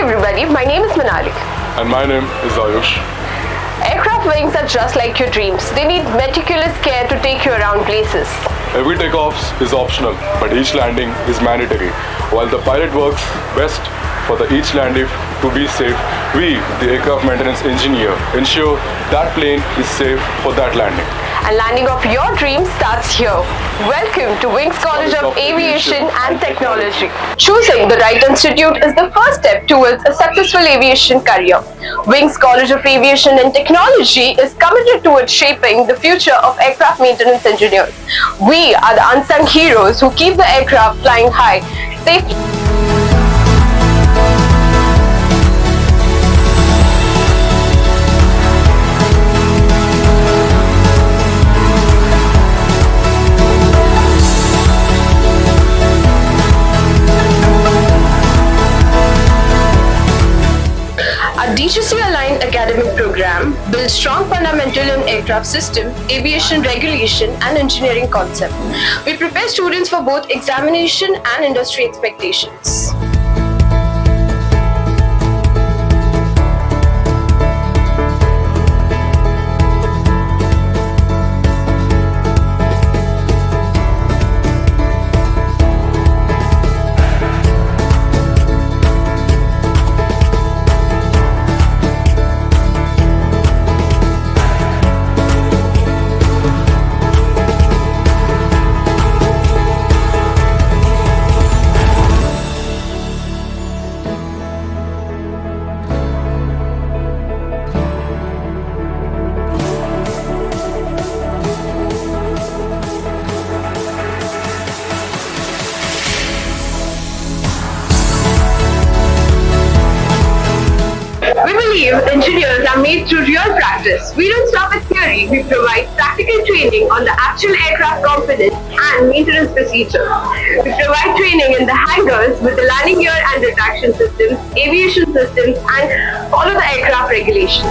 everybody, my name is Manali. And my name is Ayush. Aircraft wings are just like your dreams. They need meticulous care to take you around places. Every takeoff is optional, but each landing is mandatory. While the pilot works best for each landing to be safe, we, the aircraft maintenance engineer, ensure that plane is safe for that landing. And landing of your dreams starts here. Welcome to Wings College of Aviation and Technology. Choosing the right institute is the first step towards a successful aviation career. Wings College of Aviation and Technology is committed towards shaping the future of aircraft maintenance engineers. We are the unsung heroes who keep the aircraft flying high, safely. Our DGC-aligned academic program builds strong fundamentals in aircraft system, aviation regulation, and engineering concept. We prepare students for both examination and industry expectations. We believe engineers are made through real practice. We don't stop at theory. We provide practical training on the actual aircraft components and maintenance procedures. We provide training in the hangars with the landing gear and retraction systems, aviation systems, and follow the aircraft regulations.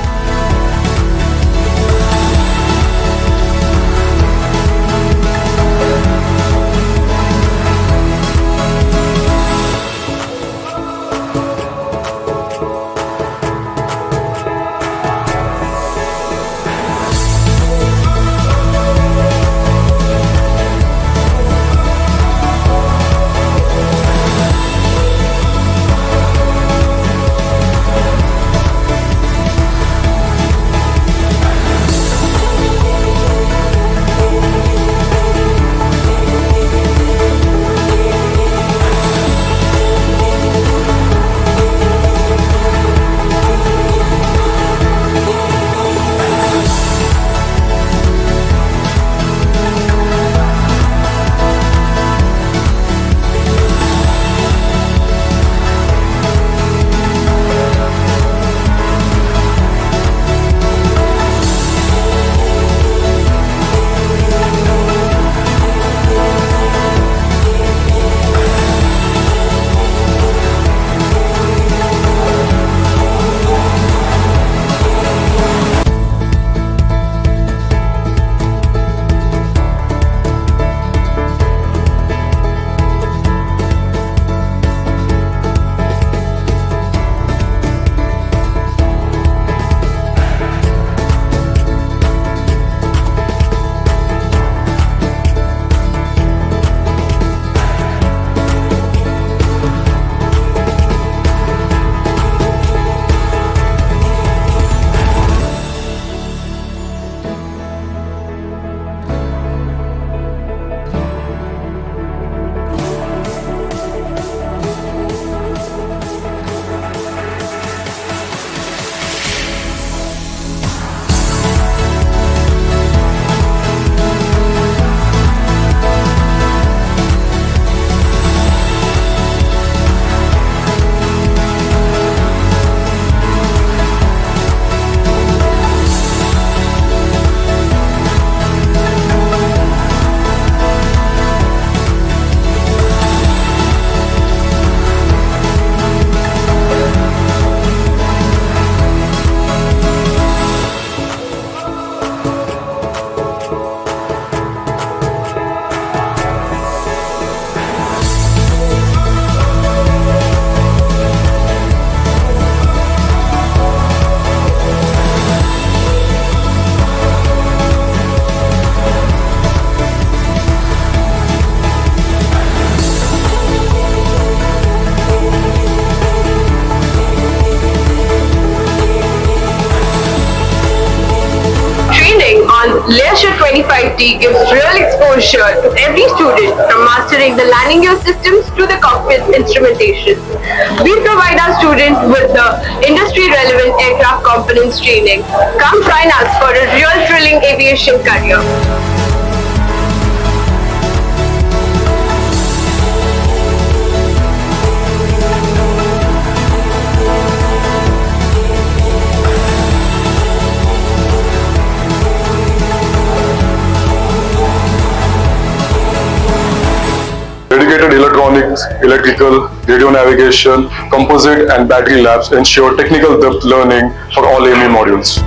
25T gives real exposure to every student, from mastering the landing gear systems to the cockpit instrumentation. We provide our students with the industry-relevant aircraft components training. Come join us for a real thrilling aviation career. Dedicated electronics, electrical, radio navigation, composite and battery labs ensure technical depth learning for all AME modules.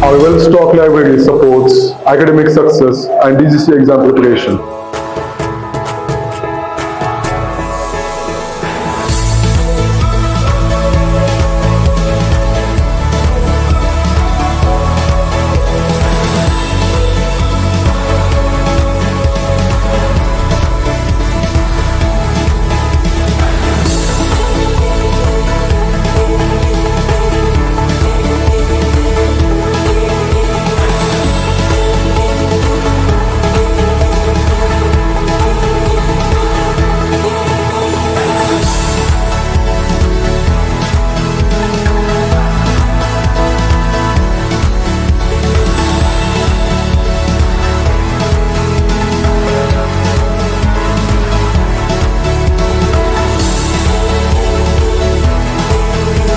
Our well-stocked library supports academic success and DGC exam preparation.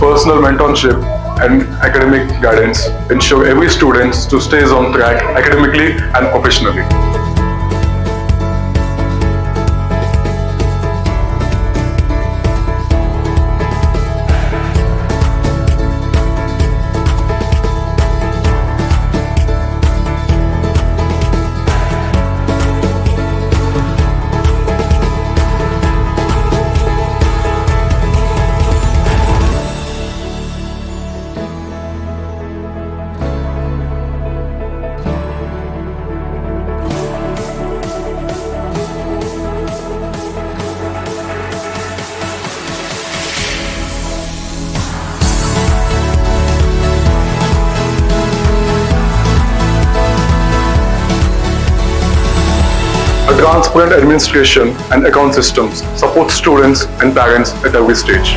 personal mentorship and academic guidance ensure every student to stays on track academically and professionally. A transparent administration and account systems support students and parents at every stage.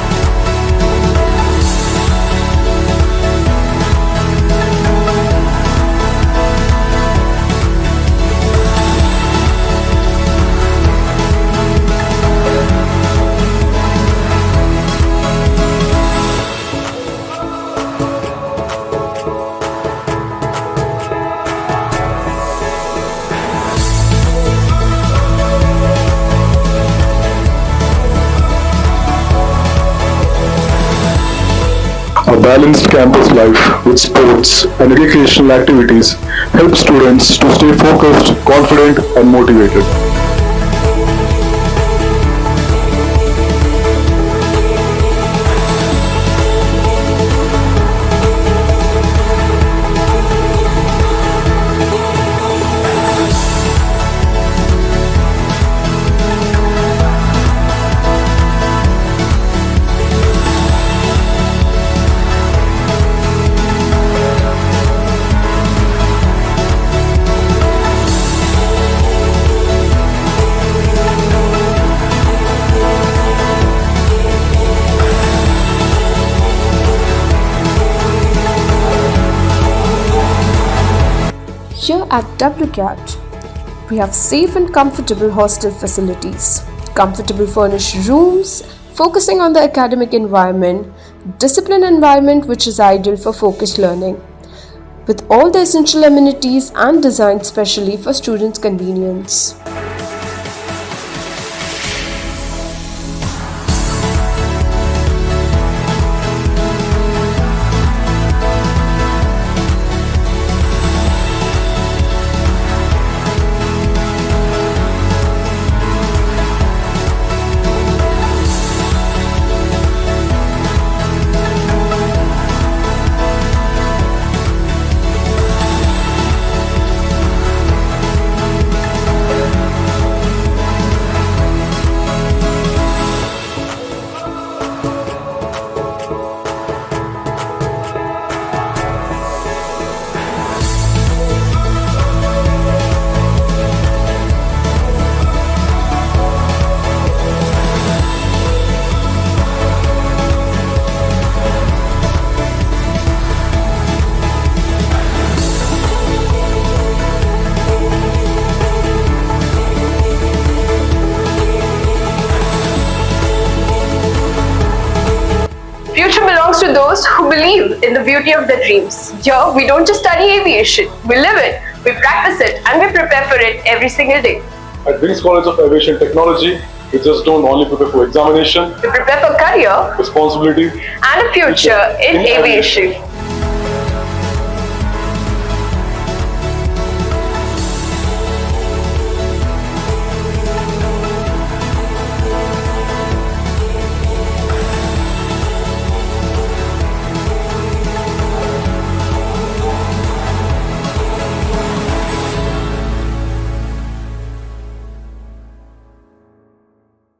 A balanced campus life with sports and recreational activities helps students to stay focused, confident, and motivated. Here at WCAT, we have safe and comfortable hostel facilities, comfortable furnished rooms, focusing on the academic environment, disciplined environment which is ideal for focused learning, with all the essential amenities and designed specially for students' convenience. Future belongs to those who believe in the beauty of their dreams. Here, we don't just study aviation, we live it, we practice it, and we prepare for it every single day. At WCAT College of Aviation Technology, we just don't only prepare for examination, We prepare for career responsibility, and a future in aviation.